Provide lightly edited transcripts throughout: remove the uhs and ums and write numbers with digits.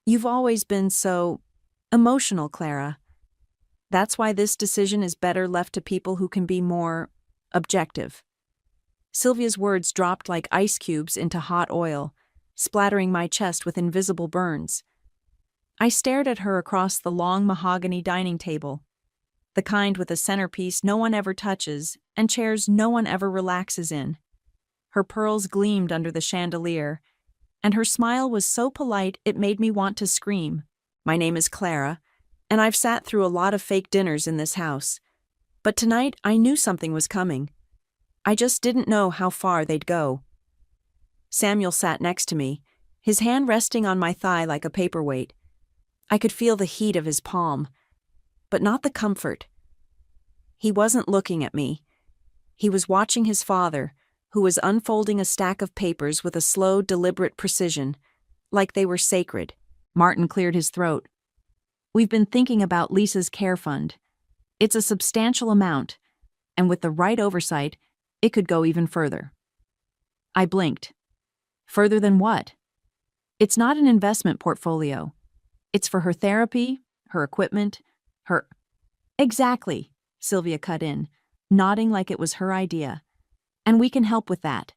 You've always been so emotional, Clara. That's why this decision is better left to people who can be more objective. Sylvia's words dropped like ice cubes into hot oil, splattering my chest with invisible burns. I stared at her across the long mahogany dining table, the kind with a centerpiece no one ever touches and chairs no one ever relaxes in. Her pearls gleamed under the chandelier, and her smile was so polite it made me want to scream. My name is Clara, and I've sat through a lot of fake dinners in this house. But tonight I knew something was coming. I just didn't know how far they'd go. Samuel sat next to me, his hand resting on my thigh like a paperweight. I could feel the heat of his palm, but not the comfort. He wasn't looking at me. He was watching his father, who was unfolding a stack of papers with a slow, deliberate precision, like they were sacred. Martin cleared his throat. We've been thinking about Lisa's care fund. It's a substantial amount, and with the right oversight, it could go even further. I blinked. Further than what? It's not an investment portfolio. It's for her therapy, her equipment, her... Exactly, Sylvia cut in, nodding like it was her idea. And we can help with that.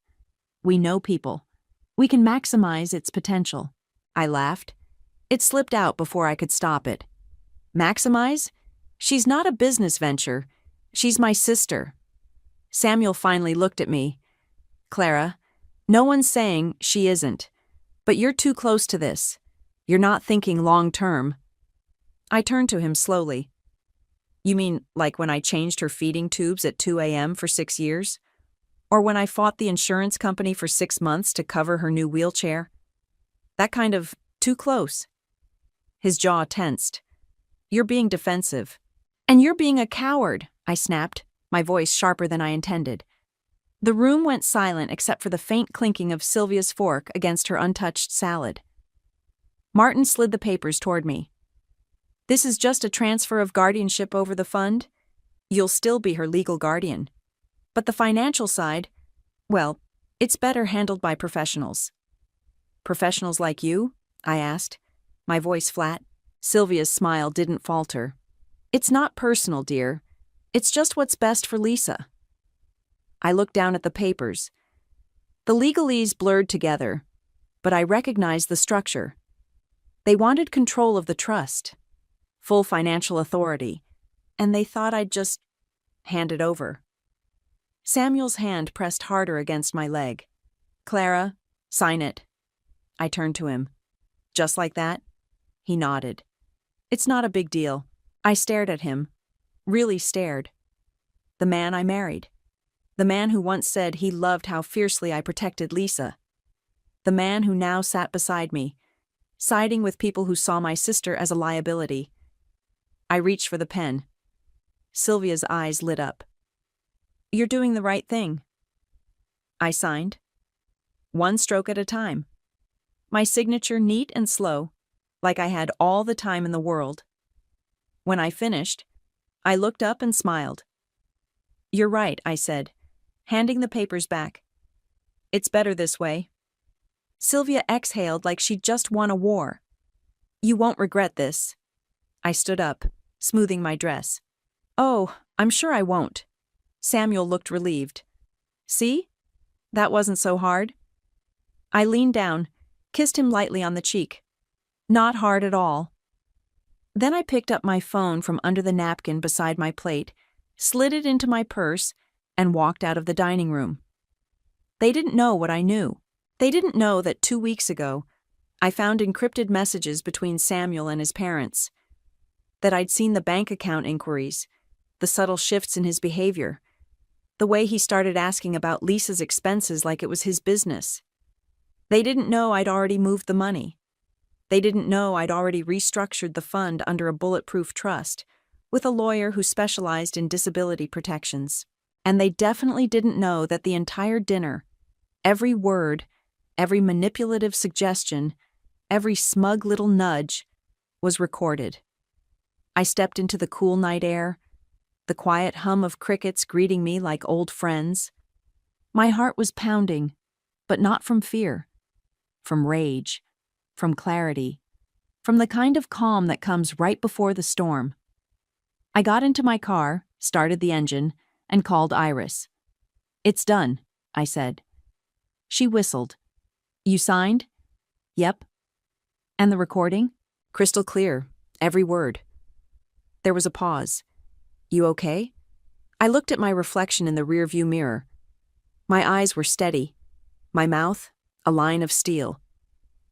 We know people. We can maximize its potential. I laughed. It slipped out before I could stop it. Maximize? She's not a business venture. She's my sister. Samuel finally looked at me. Clara, no one's saying she isn't, but you're too close to this. You're not thinking long term. I turned to him slowly. You mean like when I changed her feeding tubes at 2 a.m. for 6 years? Or when I fought the insurance company for 6 months to cover her new wheelchair? That kind of too close. His jaw tensed. You're being defensive. And you're being a coward, I snapped, my voice sharper than I intended. The room went silent except for the faint clinking of Sylvia's fork against her untouched salad. Martin slid the papers toward me. This is just a transfer of guardianship over the fund. You'll still be her legal guardian. But the financial side, well, it's better handled by professionals. Professionals like you? I asked, my voice flat. Sylvia's smile didn't falter. It's not personal, dear. It's just what's best for Lisa. I looked down at the papers. The legalese blurred together, but I recognized the structure. They wanted control of the trust, full financial authority, and they thought I'd just hand it over. Samuel's hand pressed harder against my leg. Clara, sign it. I turned to him. Just like that? He nodded. It's not a big deal. I stared at him. Really stared. The man I married. The man who once said he loved how fiercely I protected Lisa. The man who now sat beside me, siding with people who saw my sister as a liability. I reached for the pen. Sylvia's eyes lit up. You're doing the right thing. I signed. One stroke at a time. My signature neat and slow, like I had all the time in the world. When I finished, I looked up and smiled. You're right, I said, handing the papers back. It's better this way. Sylvia exhaled like she'd just won a war. You won't regret this. I stood up, smoothing my dress. Oh, I'm sure I won't. Samuel looked relieved. See? That wasn't so hard. I leaned down, kissed him lightly on the cheek. Not hard at all. Then I picked up my phone from under the napkin beside my plate, slid it into my purse, and walked out of the dining room. They didn't know what I knew. They didn't know that 2 weeks ago, I found encrypted messages between Samuel and his parents, that I'd seen the bank account inquiries, the subtle shifts in his behavior, the way he started asking about Lisa's expenses like it was his business. They didn't know I'd already moved the money. They didn't know I'd already restructured the fund under a bulletproof trust, with a lawyer who specialized in disability protections. And they definitely didn't know that the entire dinner, every word, every manipulative suggestion, every smug little nudge, was recorded. I stepped into the cool night air, the quiet hum of crickets greeting me like old friends. My heart was pounding, but not from fear, from rage, from clarity, from the kind of calm that comes right before the storm. I got into my car, started the engine, and called Iris. "It's done," I said. She whistled. "You signed?" "Yep." "And the recording?" "Crystal clear, every word." There was a pause. "You okay?" I looked at my reflection in the rearview mirror. My eyes were steady, my mouth a line of steel.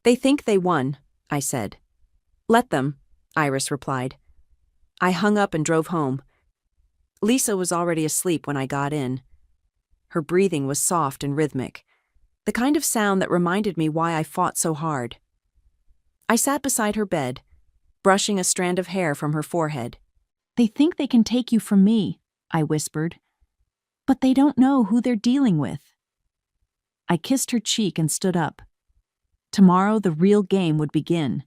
"They think they won," I said. "Let them," Iris replied. I hung up and drove home. Lisa was already asleep when I got in. Her breathing was soft and rhythmic, the kind of sound that reminded me why I fought so hard. I sat beside her bed, brushing a strand of hair from her forehead. "They think they can take you from me," I whispered. "But they don't know who they're dealing with." I kissed her cheek and stood up. Tomorrow the real game would begin.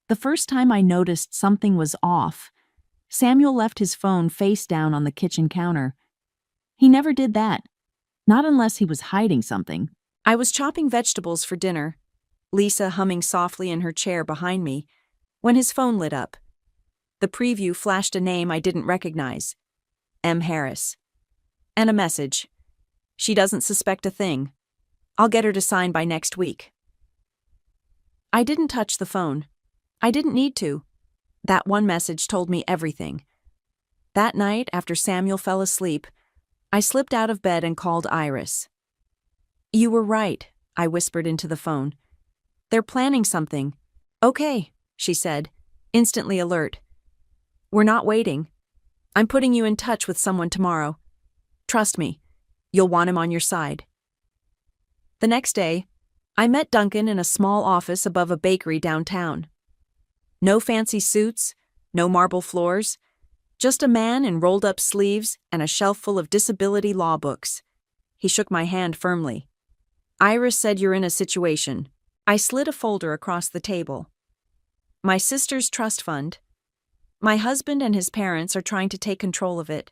The first time I noticed something was off, Samuel left his phone face down on the kitchen counter. He never did that, not unless he was hiding something. I was chopping vegetables for dinner, Lisa humming softly in her chair behind me, when his phone lit up. The preview flashed a name I didn't recognize, M. Harris. And a message. "She doesn't suspect a thing. I'll get her to sign by next week." I didn't touch the phone. I didn't need to. That one message told me everything. That night, after Samuel fell asleep, I slipped out of bed and called Iris. "You were right," I whispered into the phone. "They're planning something." "Okay," she said, instantly alert. "We're not waiting. I'm putting you in touch with someone tomorrow. Trust me, you'll want him on your side." The next day, I met Duncan in a small office above a bakery downtown. No fancy suits, no marble floors, just a man in rolled-up sleeves and a shelf full of disability law books. He shook my hand firmly. "Iris said you're in a situation." I slid a folder across the table. "My sister's trust fund. My husband and his parents are trying to take control of it.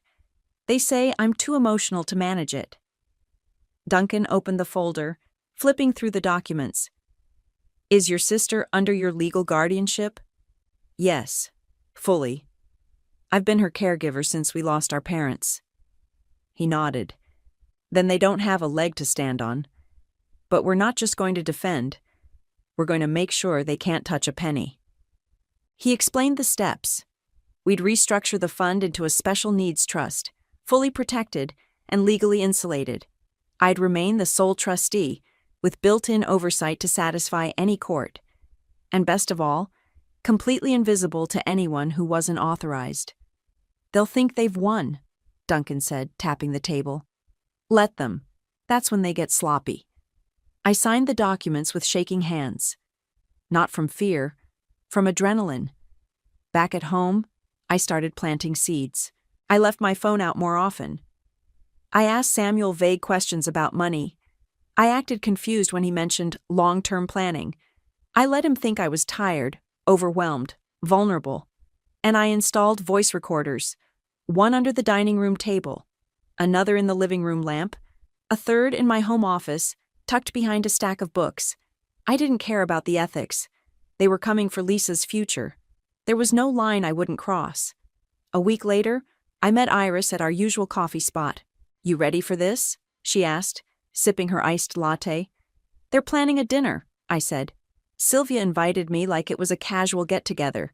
They say I'm too emotional to manage it." Duncan opened the folder, flipping through the documents. "Is your sister under your legal guardianship?" "Yes, fully. I've been her caregiver since we lost our parents." He nodded. "Then they don't have a leg to stand on. But we're not just going to defend. We're going to make sure they can't touch a penny." He explained the steps. We'd restructure the fund into a special needs trust, fully protected and legally insulated. I'd remain the sole trustee, with built-in oversight to satisfy any court. And best of all, completely invisible to anyone who wasn't authorized. "They'll think they've won," Duncan said, tapping the table. "Let them. That's when they get sloppy." I signed the documents with shaking hands. Not from fear, from adrenaline. Back at home, I started planting seeds. I left my phone out more often. I asked Samuel vague questions about money. I acted confused when he mentioned long-term planning. I let him think I was tired, overwhelmed, vulnerable. And I installed voice recorders, one under the dining room table, another in the living room lamp, a third in my home office, tucked behind a stack of books. I didn't care about the ethics. They were coming for Lisa's future. There was no line I wouldn't cross. A week later, I met Iris at our usual coffee spot. "You ready for this?" she asked, sipping her iced latte. "They're planning a dinner," I said. "Sylvia invited me like it was a casual get-together,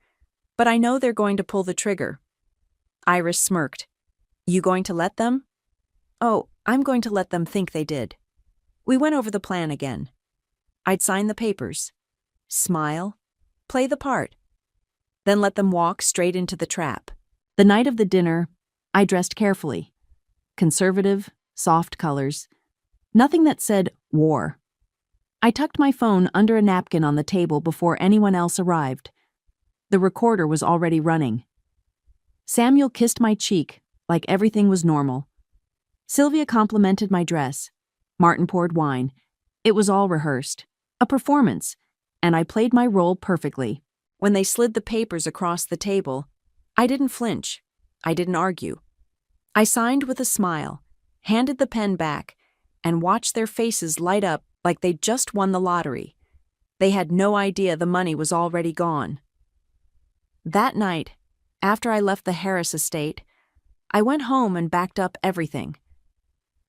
but I know they're going to pull the trigger." Iris smirked. "You going to let them?" "Oh, I'm going to let them think they did." We went over the plan again. I'd sign the papers, smile, play the part, then let them walk straight into the trap. The night of the dinner, I dressed carefully. Conservative, soft colors. Nothing that said war. I tucked my phone under a napkin on the table before anyone else arrived. The recorder was already running. Samuel kissed my cheek like everything was normal. Sylvia complimented my dress. Martin poured wine. It was all rehearsed. A performance, and I played my role perfectly. When they slid the papers across the table, I didn't flinch. I didn't argue. I signed with a smile, handed the pen back, and watched their faces light up like they'd just won the lottery. They had no idea the money was already gone. That night, after I left the Harris estate, I went home and backed up everything.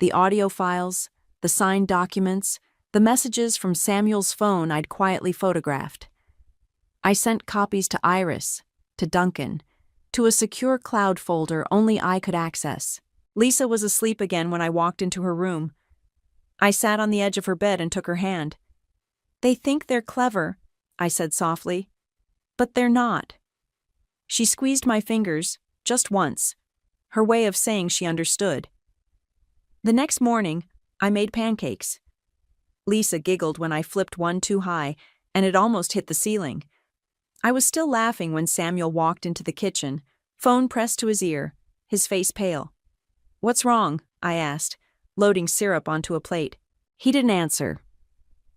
The audio files, the signed documents, the messages from Samuel's phone I'd quietly photographed. I sent copies to Iris, to Duncan, to a secure cloud folder only I could access. Lisa was asleep again when I walked into her room. I sat on the edge of her bed and took her hand. "They think they're clever," I said softly, "but they're not." She squeezed my fingers, just once, her way of saying she understood. The next morning, I made pancakes. Lisa giggled when I flipped one too high, and it almost hit the ceiling. I was still laughing when Samuel walked into the kitchen, phone pressed to his ear, his face pale. "What's wrong?" I asked, loading syrup onto a plate. He didn't answer.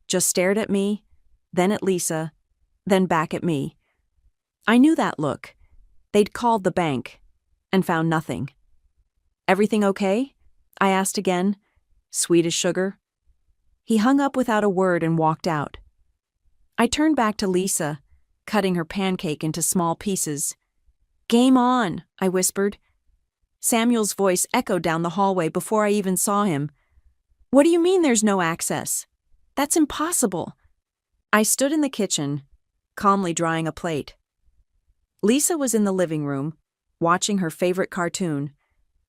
Just stared at me, then at Lisa, then back at me. I knew that look. They'd called the bank and found nothing. "Everything okay?" I asked again, sweet as sugar. He hung up without a word and walked out. I turned back to Lisa, cutting her pancake into small pieces. "Game on," I whispered. Samuel's voice echoed down the hallway before I even saw him. "What do you mean there's no access? That's impossible." I stood in the kitchen, calmly drying a plate. Lisa was in the living room, watching her favorite cartoon,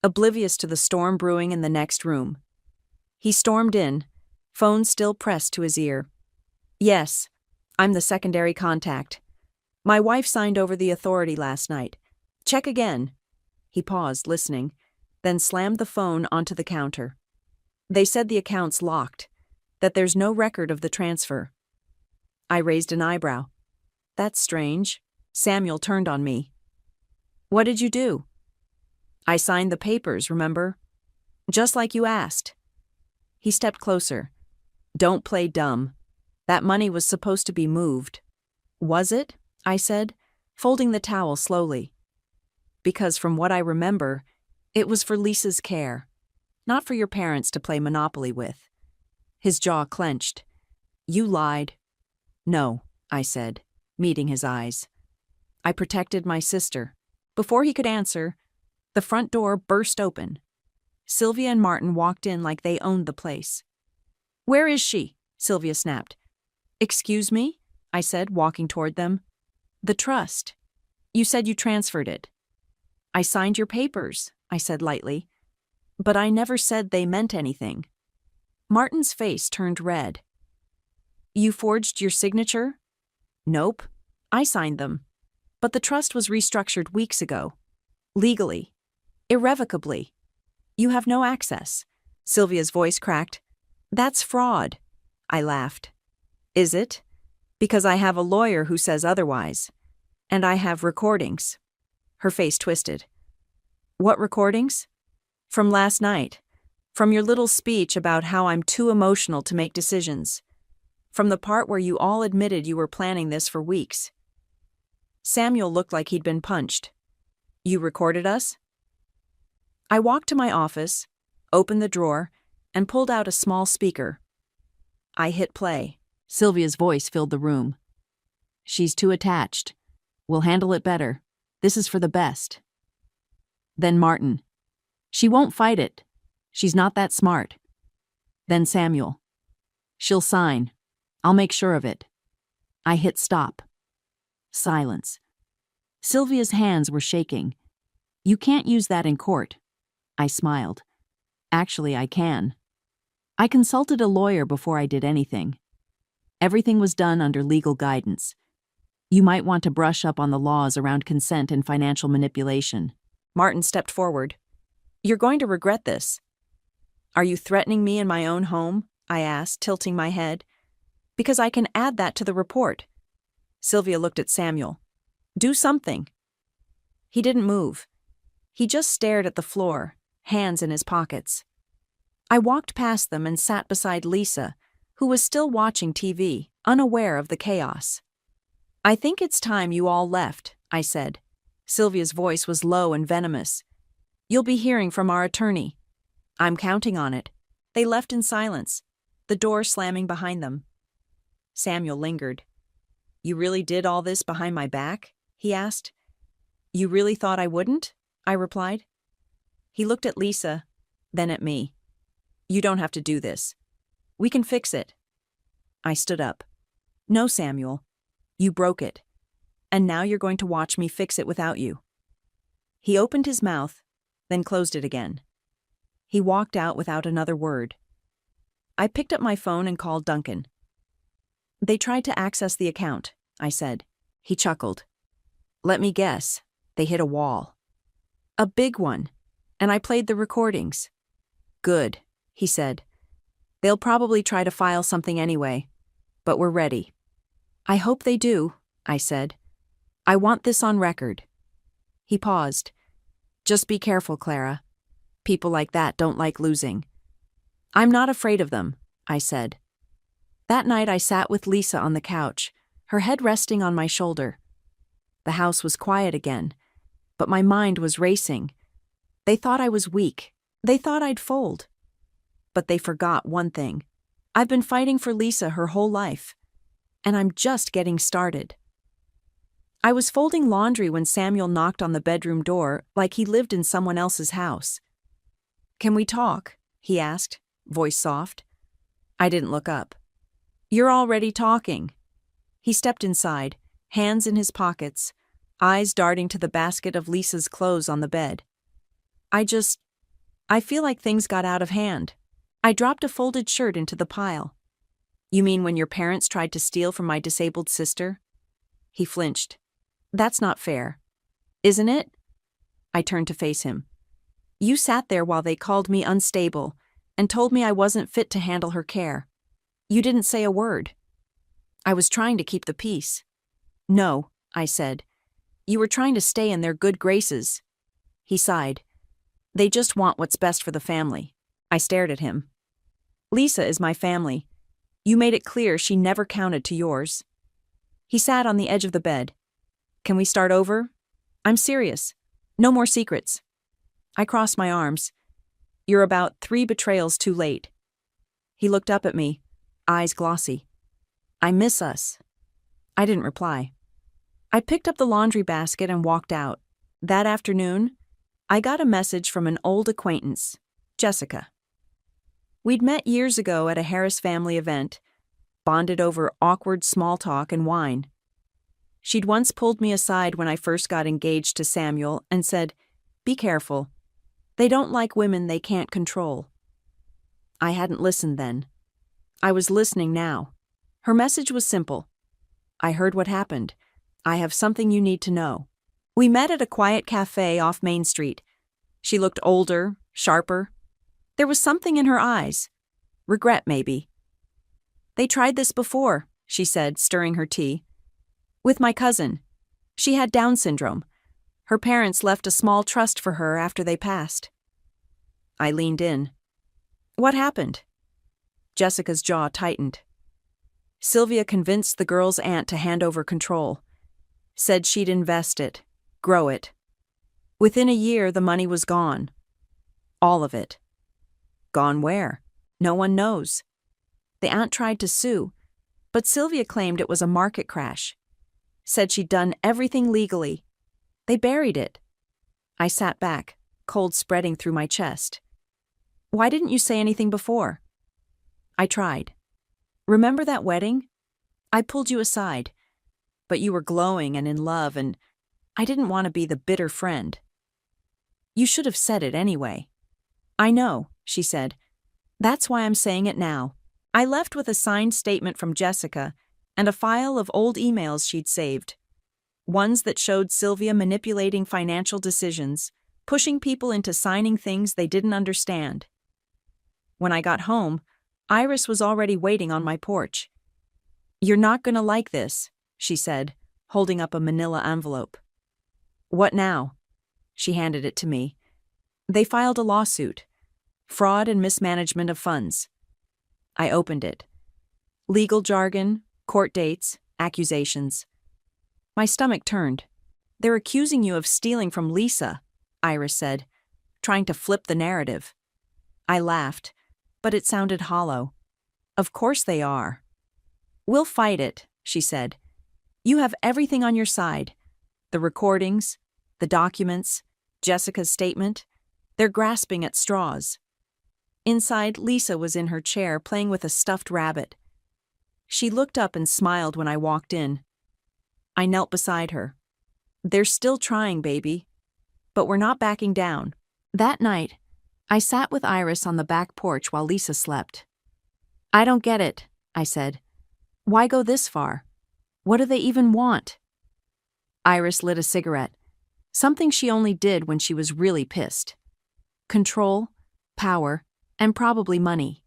oblivious to the storm brewing in the next room. He stormed in, phone still pressed to his ear. "Yes, I'm the secondary contact. My wife signed over the authority last night. Check again." He paused, listening, then slammed the phone onto the counter. "They said the account's locked, that there's no record of the transfer." I raised an eyebrow. "That's strange." Samuel turned on me. "What did you do?" "I signed the papers, remember? Just like you asked." He stepped closer. "Don't play dumb. That money was supposed to be moved." "Was it?" I said, folding the towel slowly. "Because from what I remember, it was for Lisa's care, not for your parents to play Monopoly with." His jaw clenched. "You lied." "No," I said, meeting his eyes. "I protected my sister." Before he could answer, the front door burst open. Sylvia and Martin walked in like they owned the place. "Where is she?" Sylvia snapped. "Excuse me?" I said, walking toward them. "The trust. You said you transferred it." "I signed your papers," I said lightly. "But I never said they meant anything." Martin's face turned red. "You forged your signature?" "Nope. I signed them. But the trust was restructured weeks ago. Legally. Irrevocably. You have no access." Sylvia's voice cracked. "That's fraud." I laughed. "Is it? Because I have a lawyer who says otherwise. And I have recordings." Her face twisted. "What recordings?" "From last night. From your little speech about how I'm too emotional to make decisions. From the part where you all admitted you were planning this for weeks." Samuel looked like he'd been punched. "You recorded us?" I walked to my office, opened the drawer, and pulled out a small speaker. I hit play. Sylvia's voice filled the room. "She's too attached. We'll handle it better. This is for the best." Then Martin. "She won't fight it. She's not that smart." Then Samuel. "She'll sign. I'll make sure of it." I hit stop. Silence. Sylvia's hands were shaking. "You can't use that in court." I smiled. "Actually, I can. I consulted a lawyer before I did anything. Everything was done under legal guidance. You might want to brush up on the laws around consent and financial manipulation." Martin stepped forward. "You're going to regret this." "Are you threatening me in my own home?" I asked, tilting my head. "Because I can add that to the report." Sylvia looked at Samuel. "Do something." He didn't move. He just stared at the floor, hands in his pockets. I walked past them and sat beside Lisa, who was still watching TV, unaware of the chaos. "I think it's time you all left," I said. Sylvia's voice was low and venomous. "You'll be hearing from our attorney." "I'm counting on it." They left in silence, the door slamming behind them. Samuel lingered. You really did all this behind my back? He asked. You really thought I wouldn't? I replied. He looked at Lisa, then at me. You don't have to do this. We can fix it. I stood up. No, Samuel. You broke it. And now you're going to watch me fix it without you. He opened his mouth, then closed it again. He walked out without another word. I picked up my phone and called Duncan. They tried to access the account, I said. He chuckled. Let me guess. They hit a wall. A big one. And I played the recordings. Good, he said. They'll probably try to file something anyway. But we're ready. I hope they do, I said. I want this on record. He paused. Just be careful, Clara. People like that don't like losing. I'm not afraid of them, I said. That night I sat with Lisa on the couch, her head resting on my shoulder. The house was quiet again, but my mind was racing. They thought I was weak. They thought I'd fold. But they forgot one thing. I've been fighting for Lisa her whole life, and I'm just getting started. I was folding laundry when Samuel knocked on the bedroom door like he lived in someone else's house. Can we talk? He asked, voice soft. I didn't look up. You're already talking. He stepped inside, hands in his pockets, eyes darting to the basket of Lisa's clothes on the bed. I feel like things got out of hand. I dropped a folded shirt into the pile. You mean when your parents tried to steal from my disabled sister? He flinched. That's not fair. Isn't it? I turned to face him. You sat there while they called me unstable and told me I wasn't fit to handle her care. You didn't say a word. I was trying to keep the peace. No, I said. You were trying to stay in their good graces. He sighed. They just want what's best for the family. I stared at him. Lisa is my family. You made it clear she never counted to yours. He sat on the edge of the bed. Can we start over? I'm serious. No more secrets. I crossed my arms. You're about 3 betrayals too late. He looked up at me, eyes glossy. I miss us. I didn't reply. I picked up the laundry basket and walked out. That afternoon, I got a message from an old acquaintance, Jessica. We'd met years ago at a Harris family event, bonded over awkward small talk and wine. She'd once pulled me aside when I first got engaged to Samuel and said, "Be careful. They don't like women they can't control." I hadn't listened then. I was listening now. Her message was simple. I heard what happened. I have something you need to know. We met at a quiet cafe off Main Street. She looked older, sharper. There was something in her eyes. Regret, maybe. They tried this before, she said, stirring her tea. With my cousin. She had Down syndrome. Her parents left a small trust for her after they passed. I leaned in. What happened? Jessica's jaw tightened. Sylvia convinced the girl's aunt to hand over control. Said she'd invest it, grow it. Within a year, the money was gone. All of it. Gone where? No one knows. The aunt tried to sue, but Sylvia claimed it was a market crash. Said she'd done everything legally. They buried it. I sat back, cold spreading through my chest. Why didn't you say anything before? I tried. Remember that wedding? I pulled you aside, but you were glowing and in love, and I didn't want to be the bitter friend. You should have said it anyway. I know, she said. That's why I'm saying it now. I left with a signed statement from Jessica and a file of old emails she'd saved. Ones that showed Sylvia manipulating financial decisions, pushing people into signing things they didn't understand. When I got home, Iris was already waiting on my porch. You're not going to like this, she said, holding up a manila envelope. What now? She handed it to me. They filed a lawsuit. Fraud and mismanagement of funds. I opened it. Legal jargon, court dates, accusations. My stomach turned. They're accusing you of stealing from Lisa, Iris said, trying to flip the narrative. I laughed, but it sounded hollow. Of course they are. "We'll fight it," she said. "You have everything on your side. The recordings, the documents, Jessica's statement. They're grasping at straws." Inside, Lisa was in her chair playing with a stuffed rabbit. She looked up and smiled when I walked in. I knelt beside her. "They're still trying, baby. But we're not backing down." That night, I sat with Iris on the back porch while Lisa slept. "I don't get it," I said. "Why go this far? What do they even want?" Iris lit a cigarette, something she only did when she was really pissed. Control, power, and probably money.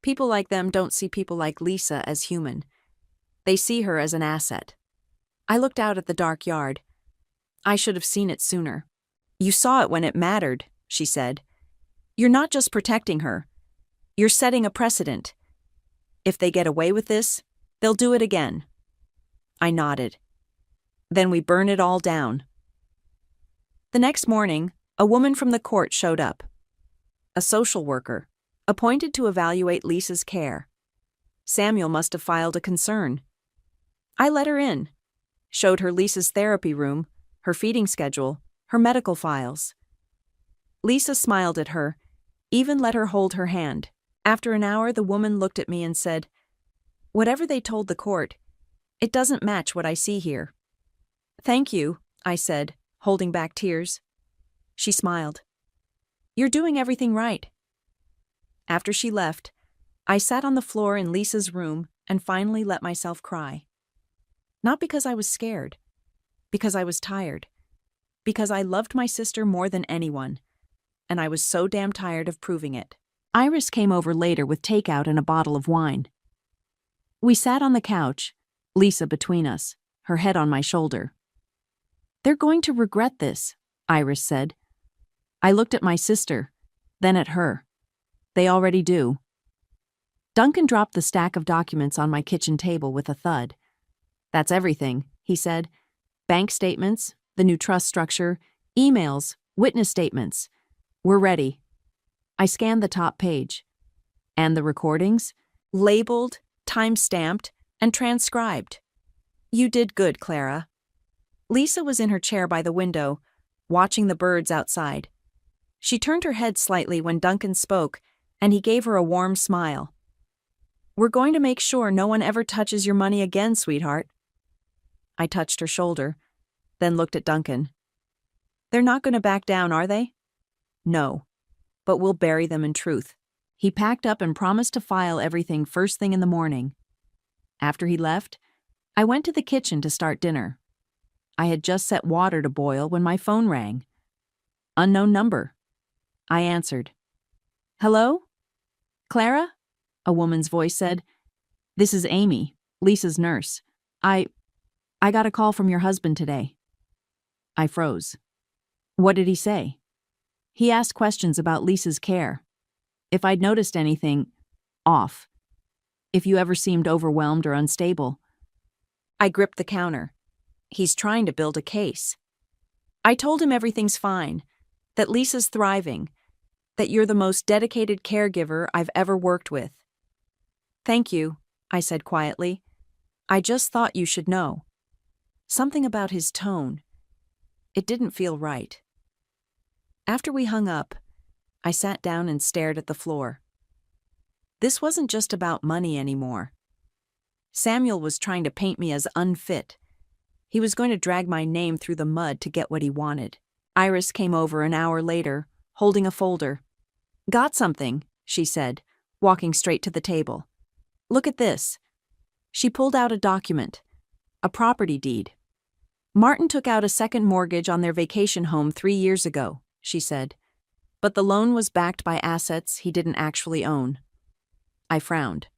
People like them don't see people like Lisa as human. They see her as an asset. I looked out at the dark yard. I should have seen it sooner. "You saw it when it mattered," she said. "You're not just protecting her. You're setting a precedent. If they get away with this, they'll do it again." I nodded. "Then we burn it all down." The next morning, a woman from the court showed up. A social worker, appointed to evaluate Lisa's care. Samuel must have filed a concern. I let her in, showed her Lisa's therapy room, her feeding schedule, her medical files. Lisa smiled at her, even let her hold her hand. After an hour, the woman looked at me and said, "Whatever they told the court, it doesn't match what I see here." "Thank you," I said, holding back tears. She smiled. "You're doing everything right." After she left, I sat on the floor in Lisa's room and finally let myself cry. Not because I was scared, because I was tired, because I loved my sister more than anyone, and I was so damn tired of proving it. Iris came over later with takeout and a bottle of wine. We sat on the couch, Lisa between us, her head on my shoulder. "They're going to regret this," Iris said. I looked at my sister, then at her. "They already do." Duncan dropped the stack of documents on my kitchen table with a thud. "That's everything," he said. "Bank statements, the new trust structure, emails, witness statements. We're ready." I scanned the top page. "And the recordings?" "Labeled, time-stamped, and transcribed." "You did good, Clara." Lisa was in her chair by the window, watching the birds outside. She turned her head slightly when Duncan spoke, and he gave her a warm smile. "We're going to make sure no one ever touches your money again, sweetheart." I touched her shoulder, then looked at Duncan. "They're not going to back down, are they?" "No, but we'll bury them in truth." He packed up and promised to file everything first thing in the morning. After he left, I went to the kitchen to start dinner. I had just set water to boil when my phone rang. Unknown number. I answered. "Hello? Clara?" a woman's voice said. "This is Amy, Lisa's nurse. I got a call from your husband today." I froze. "What did he say?" "He asked questions about Lisa's care. If I'd noticed anything off. If you ever seemed overwhelmed or unstable." I gripped the counter. He's trying to build a case. I told him everything's fine, that Lisa's thriving, that you're the most dedicated caregiver I've ever worked with. "Thank you," I said quietly. "I just thought you should know." Something about his tone. It didn't feel right. After we hung up, I sat down and stared at the floor. This wasn't just about money anymore. Samuel was trying to paint me as unfit. He was going to drag my name through the mud to get what he wanted. Iris came over an hour later, holding a folder. "Got something," she said, walking straight to the table. "Look at this." She pulled out a document, a property deed. "Martin took out a second mortgage on their vacation home 3 years ago," she said. "But the loan was backed by assets he didn't actually own." I frowned.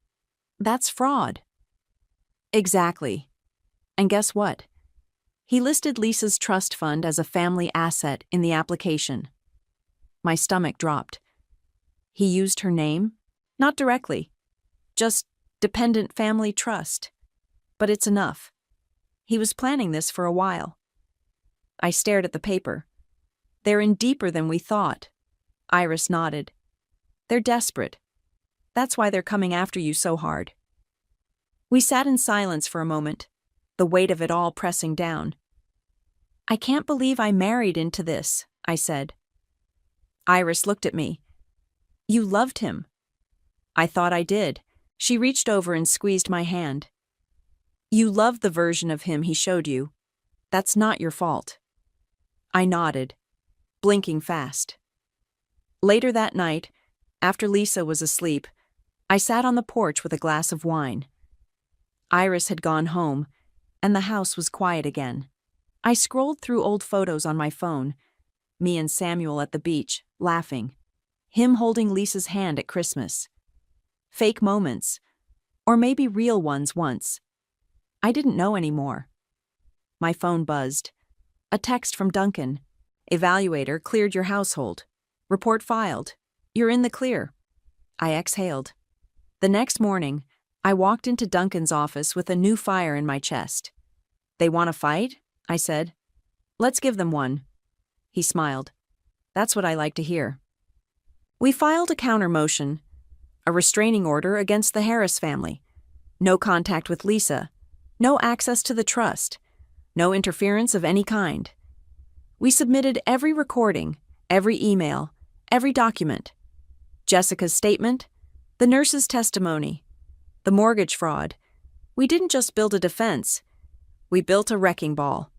"That's fraud." "Exactly. And guess what? He listed Lisa's trust fund as a family asset in the application." My stomach dropped. He used her name? Not directly. Just dependent family trust. But it's enough. He was planning this for a while. I stared at the paper. "They're in deeper than we thought." Iris nodded. "They're desperate. That's why they're coming after you so hard." We sat in silence for a moment, the weight of it all pressing down. "I can't believe I married into this," I said. Iris looked at me. "You loved him." "I thought I did." She reached over and squeezed my hand. "You loved the version of him he showed you. That's not your fault." I nodded, blinking fast. Later that night, after Lisa was asleep, I sat on the porch with a glass of wine. Iris had gone home, and the house was quiet again. I scrolled through old photos on my phone, me and Samuel at the beach, laughing, him holding Lisa's hand at Christmas. Fake moments, or maybe real ones once. I didn't know anymore. My phone buzzed. A text from Duncan. "Evaluator cleared your household. Report filed. You're in the clear." I exhaled. The next morning, I walked into Duncan's office with a new fire in my chest. "They want to fight?" I said. "Let's give them one." He smiled. "That's what I like to hear." We filed a counter motion, a restraining order against the Harris family. No contact with Lisa. No access to the trust. No interference of any kind. We submitted every recording, every email, every document. Jessica's statement, the nurse's testimony, the mortgage fraud. We didn't just build a defense. We built a wrecking ball.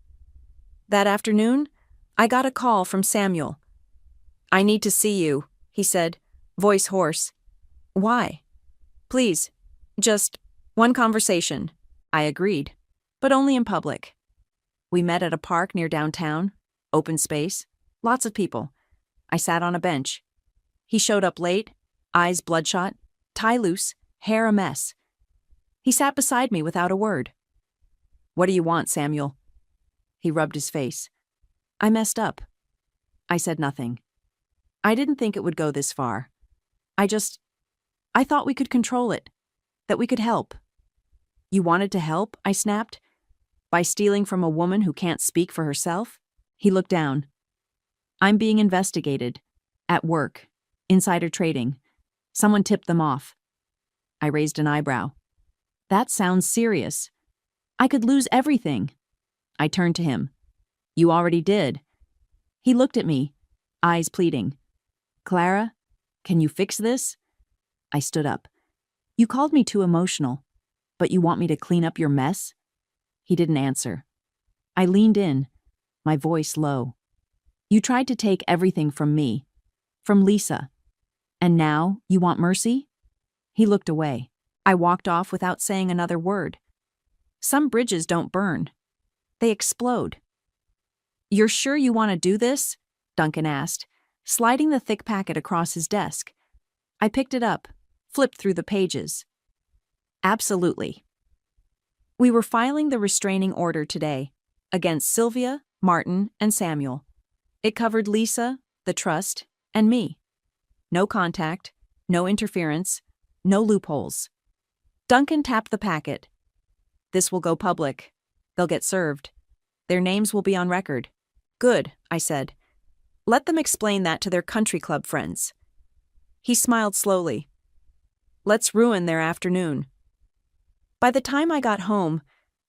That afternoon, I got a call from Samuel. "I need to see you," he said, voice hoarse. "Why?" "Please, just one conversation." I agreed, but only in public. We met at a park near downtown, open space, lots of people. I sat on a bench. He showed up late, eyes bloodshot, tie loose, hair a mess. He sat beside me without a word. "What do you want, Samuel?" He rubbed his face. "I messed up." I said nothing. I didn't think it would go this far. I thought we could control it, that we could help. "You wanted to help?" I snapped. "By stealing from a woman who can't speak for herself?" He looked down. "I'm being investigated. At work. Insider trading. Someone tipped them off." I raised an eyebrow. "That sounds serious. I could lose everything." I turned to him. "You already did." He looked at me, eyes pleading. "Clara, can you fix this?" I stood up. "You called me too emotional, but you want me to clean up your mess?" He didn't answer. I leaned in, my voice low. "You tried to take everything from me, from Lisa. And now you want mercy?" He looked away. I walked off without saying another word. Some bridges don't burn. They explode. "You're sure you want to do this?" Duncan asked, sliding the thick packet across his desk. I picked it up, flipped through the pages. "Absolutely." We were filing the restraining order today, against Sylvia, Martin, and Samuel. It covered Lisa, the trust, and me. No contact, no interference, no loopholes. Duncan tapped the packet. "This will go public. They'll get served. Their names will be on record." "Good," I said. "Let them explain that to their country club friends." He smiled slowly. "Let's ruin their afternoon." By the time I got home,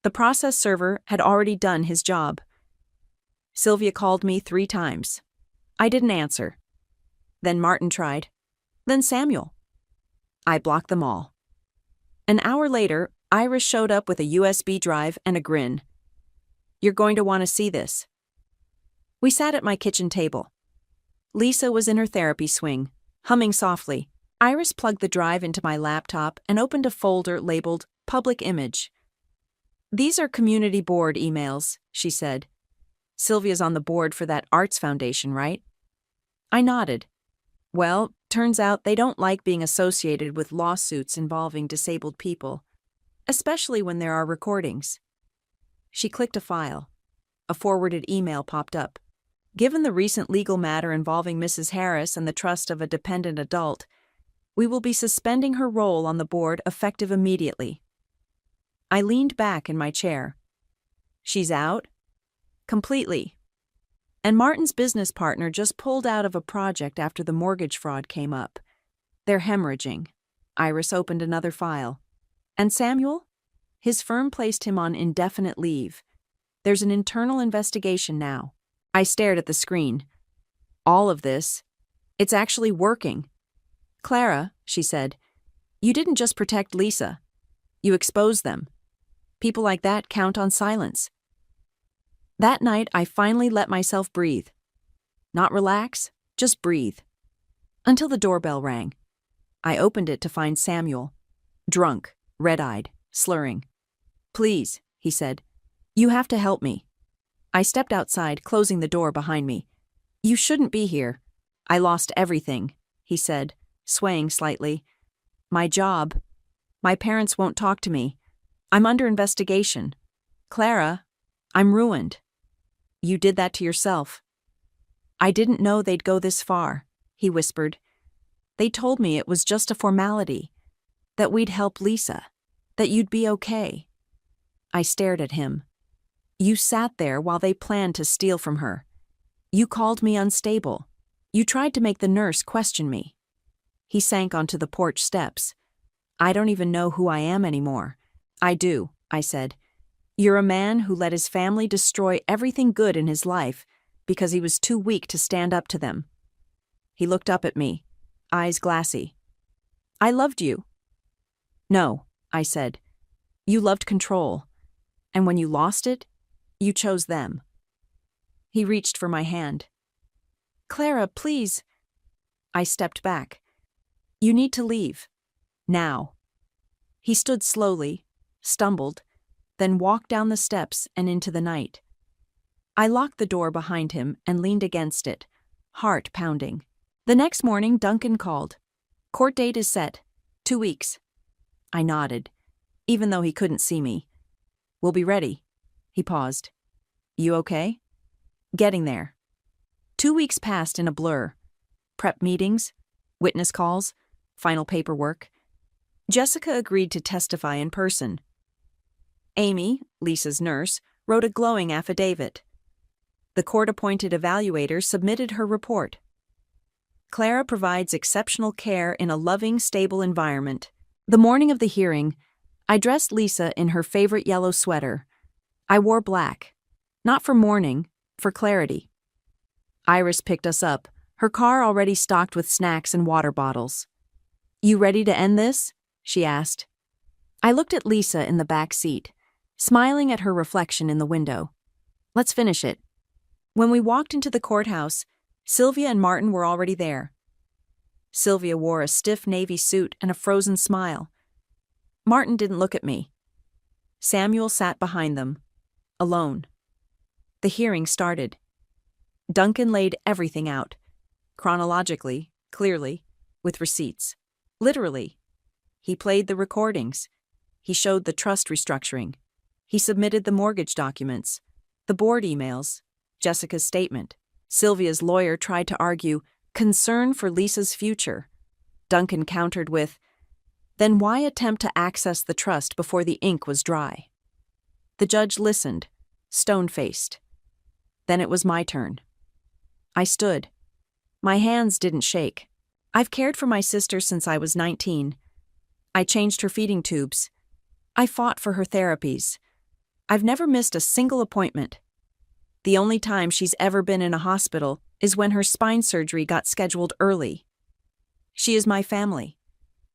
the process server had already done his job. Sylvia called me 3 times. I didn't answer. Then Martin tried. Then Samuel. I blocked them all. An hour later, Iris showed up with a USB drive and a grin. "You're going to want to see this." We sat at my kitchen table. Lisa was in her therapy swing, humming softly. Iris plugged the drive into my laptop and opened a folder labeled Public Image. "These are community board emails," she said. "Sylvia's on the board for that arts foundation, right?" I nodded. "Well, turns out they don't like being associated with lawsuits involving disabled people, especially when there are recordings." She clicked a file. A forwarded email popped up. "Given the recent legal matter involving Mrs. Harris and the trust of a dependent adult, we will be suspending her role on the board effective immediately." I leaned back in my chair. "She's out?" "Completely. And Martin's business partner just pulled out of a project after the mortgage fraud came up. They're hemorrhaging." Iris opened another file. "And Samuel? His firm placed him on indefinite leave. There's an internal investigation now. I stared at the screen. All of this, it's actually working. Clara, she said, you didn't just protect Lisa. You exposed them. People like that count on silence. That night, I finally let myself breathe. Not relax, just breathe. Until the doorbell rang. I opened it to find Samuel. Drunk, red-eyed, slurring. Please, he said. You have to help me. I stepped outside, closing the door behind me. You shouldn't be here. I lost everything, he said, swaying slightly. My job. My parents won't talk to me. I'm under investigation. Clara, I'm ruined. You did that to yourself. I didn't know they'd go this far, he whispered. They told me it was just a formality, that we'd help Lisa, that you'd be okay. I stared at him. You sat there while they planned to steal from her. You called me unstable. You tried to make the nurse question me. He sank onto the porch steps. I don't even know who I am anymore. I do, I said. You're a man who let his family destroy everything good in his life because he was too weak to stand up to them. He looked up at me, eyes glassy. I loved you. No, I said. You loved control. And when you lost it, you chose them. He reached for my hand. Clara, please. I stepped back. You need to leave. Now. He stood slowly, stumbled, then walked down the steps and into the night. I locked the door behind him and leaned against it, heart pounding. The next morning, Duncan called. Court date is set. 2 weeks. I nodded, even though he couldn't see me. We'll be ready. He paused. You okay? Getting there. 2 weeks passed in a blur. Prep meetings, witness calls, final paperwork. Jessica agreed to testify in person. Amy, Lisa's nurse, wrote a glowing affidavit. The court-appointed evaluator submitted her report. Clara provides exceptional care in a loving, stable environment. The morning of the hearing, I dressed Lisa in her favorite yellow sweater. I wore black. Not for mourning, for clarity. Iris picked us up, her car already stocked with snacks and water bottles. You ready to end this? She asked. I looked at Lisa in the back seat, smiling at her reflection in the window. Let's finish it. When we walked into the courthouse, Sylvia and Martin were already there. Sylvia wore a stiff navy suit and a frozen smile. Martin didn't look at me. Samuel sat behind them, alone. The hearing started. Duncan laid everything out, chronologically, clearly, with receipts. Literally. He played the recordings. He showed the trust restructuring. He submitted the mortgage documents, the board emails, Jessica's statement. Sylvia's lawyer tried to argue concern for Lisa's future. Duncan countered with, then why attempt to access the trust before the ink was dry? The judge listened, stone-faced. Then it was my turn. I stood. My hands didn't shake. I've cared for my sister since I was 19. I changed her feeding tubes. I fought for her therapies. I've never missed a single appointment. The only time she's ever been in a hospital is when her spine surgery got scheduled early. She is my family,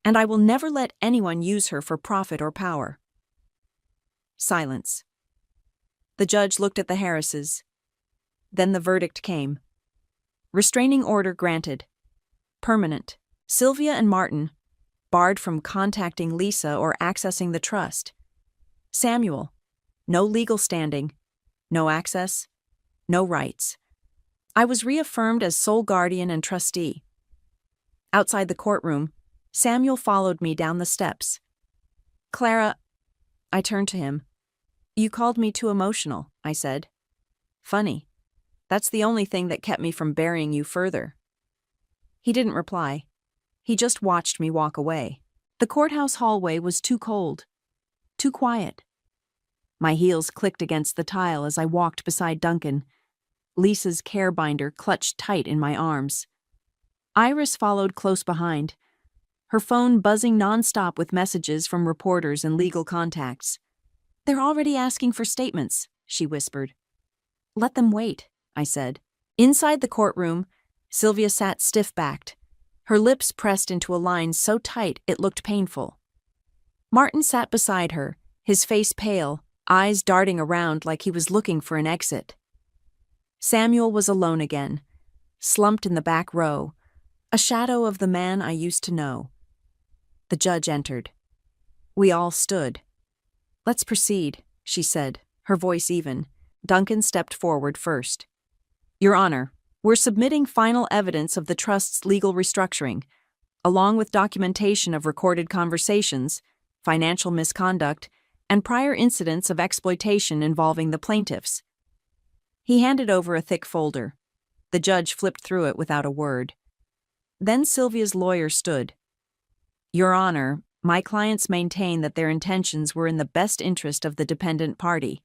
and I will never let anyone use her for profit or power. Silence. The judge looked at the Harrises. Then the verdict came. Restraining order granted. Permanent. Sylvia and Martin, barred from contacting Lisa or accessing the trust. Samuel, no legal standing, no access, no rights. I was reaffirmed as sole guardian and trustee. Outside the courtroom, Samuel followed me down the steps. Clara, I turned to him. You called me too emotional, I said. Funny. That's the only thing that kept me from burying you further. He didn't reply. He just watched me walk away. The courthouse hallway was too cold, too quiet. My heels clicked against the tile as I walked beside Duncan. Lisa's care binder clutched tight in my arms. Iris followed close behind, her phone buzzing nonstop with messages from reporters and legal contacts. They're already asking for statements, she whispered. Let them wait, I said. Inside the courtroom, Sylvia sat stiff-backed, her lips pressed into a line so tight it looked painful. Martin sat beside her, his face pale, eyes darting around like he was looking for an exit. Samuel was alone again, slumped in the back row, a shadow of the man I used to know. The judge entered. We all stood. Let's proceed, she said, her voice even. Duncan stepped forward first. Your Honor, we're submitting final evidence of the trust's legal restructuring, along with documentation of recorded conversations, financial misconduct, and prior incidents of exploitation involving the plaintiffs. He handed over a thick folder. The judge flipped through it without a word. Then Sylvia's lawyer stood. Your Honor, my clients maintain that their intentions were in the best interest of the dependent party.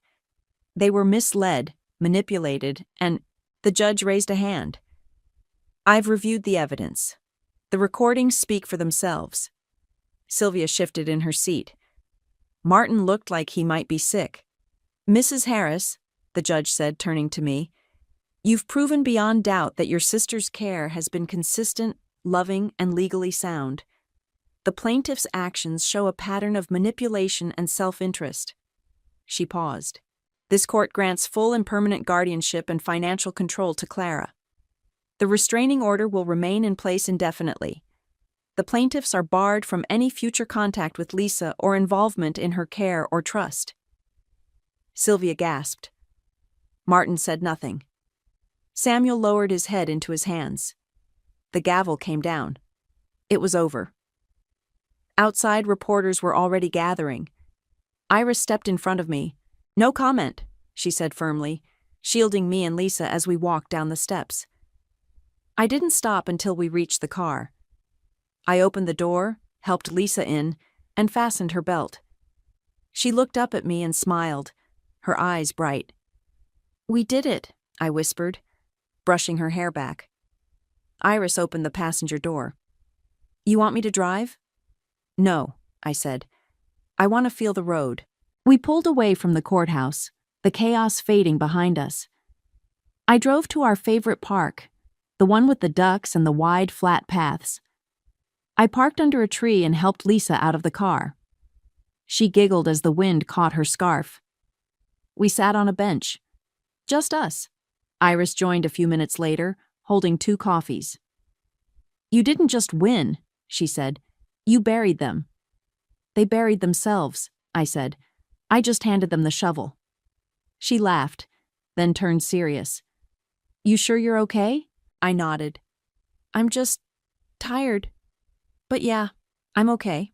They were misled, manipulated, and the judge raised a hand. I've reviewed the evidence. The recordings speak for themselves. Sylvia shifted in her seat. Martin looked like he might be sick. Mrs. Harris, the judge said, turning to me, you've proven beyond doubt that your sister's care has been consistent, loving, and legally sound. The plaintiff's actions show a pattern of manipulation and self-interest. She paused. This court grants full and permanent guardianship and financial control to Clara. The restraining order will remain in place indefinitely. The plaintiffs are barred from any future contact with Lisa or involvement in her care or trust. Sylvia gasped. Martin said nothing. Samuel lowered his head into his hands. The gavel came down. It was over. Outside, reporters were already gathering. Iris stepped in front of me. No comment, she said firmly, shielding me and Lisa as we walked down the steps. I didn't stop until we reached the car. I opened the door, helped Lisa in, and fastened her belt. She looked up at me and smiled, her eyes bright. We did it, I whispered, brushing her hair back. Iris opened the passenger door. You want me to drive? No, I said. I want to feel the road. We pulled away from the courthouse, the chaos fading behind us. I drove to our favorite park, the one with the ducks and the wide, flat paths. I parked under a tree and helped Lisa out of the car. She giggled as the wind caught her scarf. We sat on a bench. Just us. Iris joined a few minutes later, holding 2 coffees. You didn't just win, she said. You buried them. They buried themselves, I said. I just handed them the shovel. She laughed, then turned serious. You sure you're okay? I nodded. I'm just tired. But yeah, I'm okay.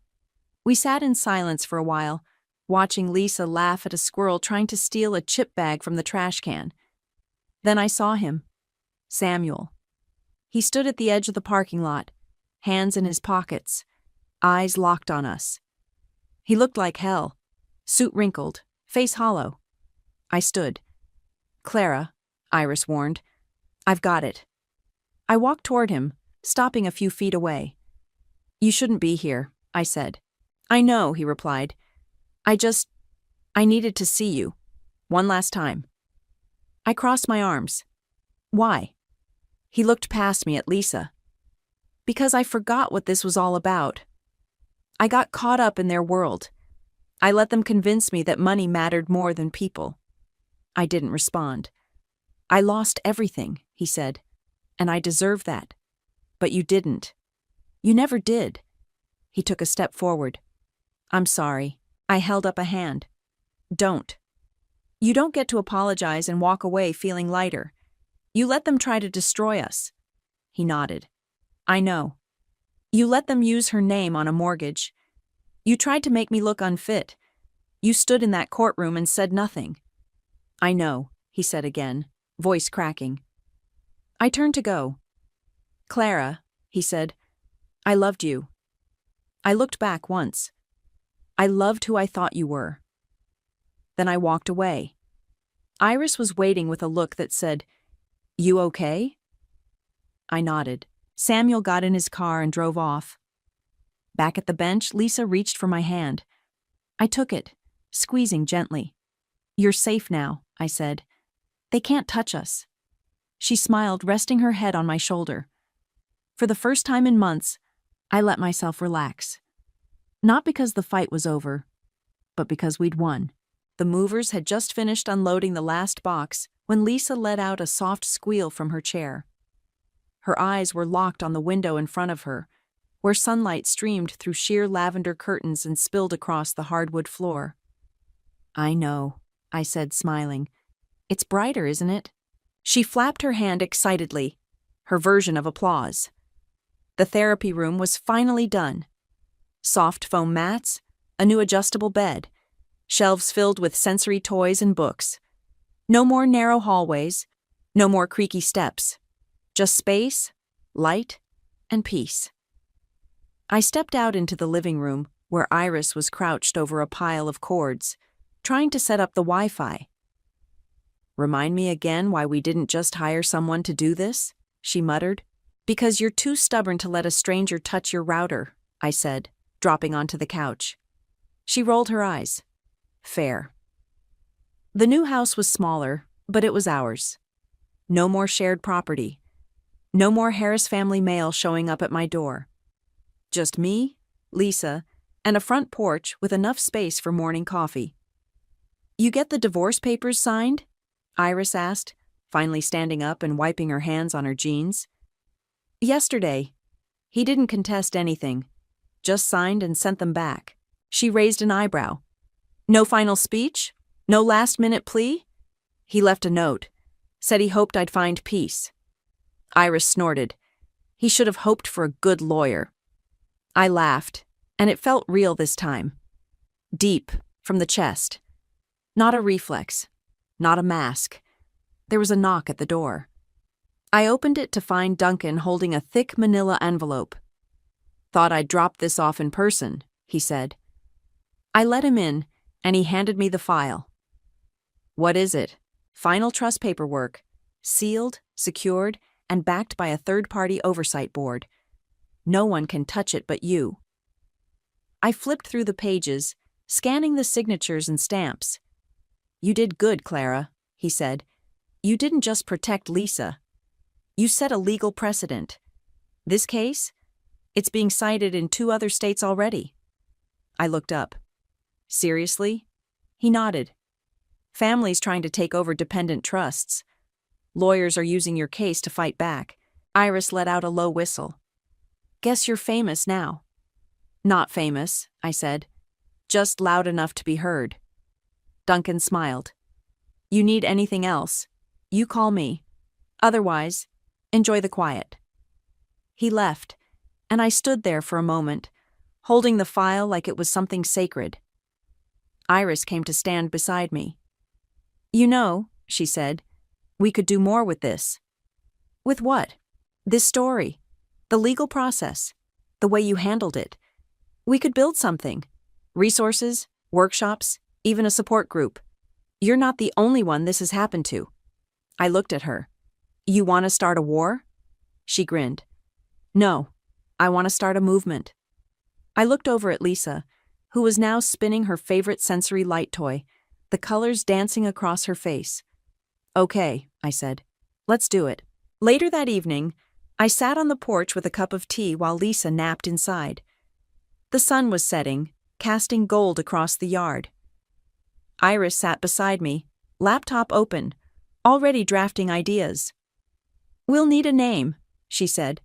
We sat in silence for a while, watching Lisa laugh at a squirrel trying to steal a chip bag from the trash can. Then I saw him. Samuel. He stood at the edge of the parking lot, hands in his pockets, eyes locked on us. He looked like hell, suit wrinkled, face hollow. I stood. Clara, Iris warned, I've got it. I walked toward him, stopping a few feet away. You shouldn't be here, I said. I know, he replied. I needed to see you. One last time. I crossed my arms. Why? He looked past me at Lisa. Because I forgot what this was all about. I got caught up in their world. I let them convince me that money mattered more than people. I didn't respond. I lost everything, he said, and I deserve that. But you didn't. You never did. He took a step forward. I'm sorry. I held up a hand. Don't. You don't get to apologize and walk away feeling lighter. You let them try to destroy us. He nodded. I know. You let them use her name on a mortgage. You tried to make me look unfit. You stood in that courtroom and said nothing. I know, he said again, voice cracking. I turned to go. Clara, he said, I loved you. I looked back once. I loved who I thought you were. Then I walked away. Iris was waiting with a look that said, You okay? I nodded. Samuel got in his car and drove off. Back at the bench, Lisa reached for my hand. I took it, squeezing gently. "You're safe now," I said. "They can't touch us." She smiled, resting her head on my shoulder. For the first time in months, I let myself relax. Not because the fight was over, but because we'd won. The movers had just finished unloading the last box when Lisa let out a soft squeal from her chair. Her eyes were locked on the window in front of her, where sunlight streamed through sheer lavender curtains and spilled across the hardwood floor. "I know," I said, smiling. "It's brighter, isn't it?" She flapped her hand excitedly, her version of applause. The therapy room was finally done. Soft foam mats, a new adjustable bed, shelves filled with sensory toys and books. No more narrow hallways, no more creaky steps. Just space, light, and peace. I stepped out into the living room, where Iris was crouched over a pile of cords, trying to set up the Wi-Fi. "Remind me again why we didn't just hire someone to do this?" she muttered. "Because you're too stubborn to let a stranger touch your router," I said, dropping onto the couch. She rolled her eyes. "Fair." The new house was smaller, but it was ours. No more shared property. No more Harris family mail showing up at my door. Just me, Lisa, and a front porch with enough space for morning coffee. "You get the divorce papers signed?" Iris asked, finally standing up and wiping her hands on her jeans. "Yesterday." He didn't contest anything, just signed and sent them back. She raised an eyebrow. "No final speech? No last-minute plea?" He left a note. Said he hoped I'd find peace. Iris snorted. He should have hoped for a good lawyer. I laughed, and it felt real this time. Deep, from the chest. Not a reflex. Not a mask. There was a knock at the door. I opened it to find Duncan holding a thick manila envelope. "Thought I'd drop this off in person," he said. I let him in, and he handed me the file. "What is it?" "Final trust paperwork, sealed, secured, and backed by a third-party oversight board. No one can touch it but you." I flipped through the pages, scanning the signatures and stamps. "You did good, Clara," he said. "You didn't just protect Lisa. You set a legal precedent. This case? It's being cited in 2 other states already." I looked up. "Seriously?" He nodded. "Families trying to take over dependent trusts. Lawyers are using your case to fight back." Iris let out a low whistle. "Guess you're famous now." "Not famous," I said. "Just loud enough to be heard." Duncan smiled. "You need anything else? You call me. Otherwise, enjoy the quiet." He left, and I stood there for a moment, holding the file like it was something sacred. Iris came to stand beside me. "You know," she said, "we could do more with this." "With what?" "This story. The legal process. The way you handled it. We could build something. Resources, workshops, even a support group. You're not the only one this has happened to." I looked at her. "You want to start a war?" She grinned. "No, I want to start a movement." I looked over at Lisa, who was now spinning her favorite sensory light toy, the colors dancing across her face. "Okay," I said. "Let's do it." Later that evening, I sat on the porch with a cup of tea while Lisa napped inside. The sun was setting, casting gold across the yard. Iris sat beside me, laptop open, already drafting ideas. "We'll need a name," she said.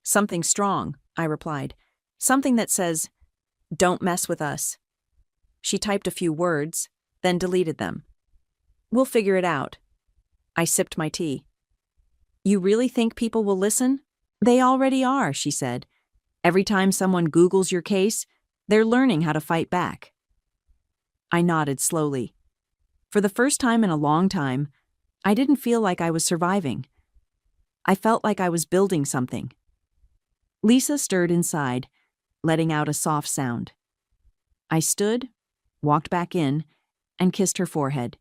"Something strong," I replied. "Something that says, 'Don't mess with us.'" She typed a few words, then deleted them. "We'll figure it out." I sipped my tea. "You really think people will listen?" "They already are," she said. "Every time someone Googles your case, they're learning how to fight back." I nodded slowly. For the first time in a long time, I didn't feel like I was surviving. I felt like I was building something. Lisa stirred inside, letting out a soft sound. I stood, walked back in, and kissed her forehead.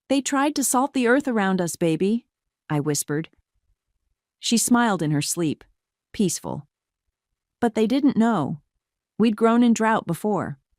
"They tried to salt the earth around us, baby," I whispered. She smiled in her sleep, peaceful. "But they didn't know. We'd grown in drought before."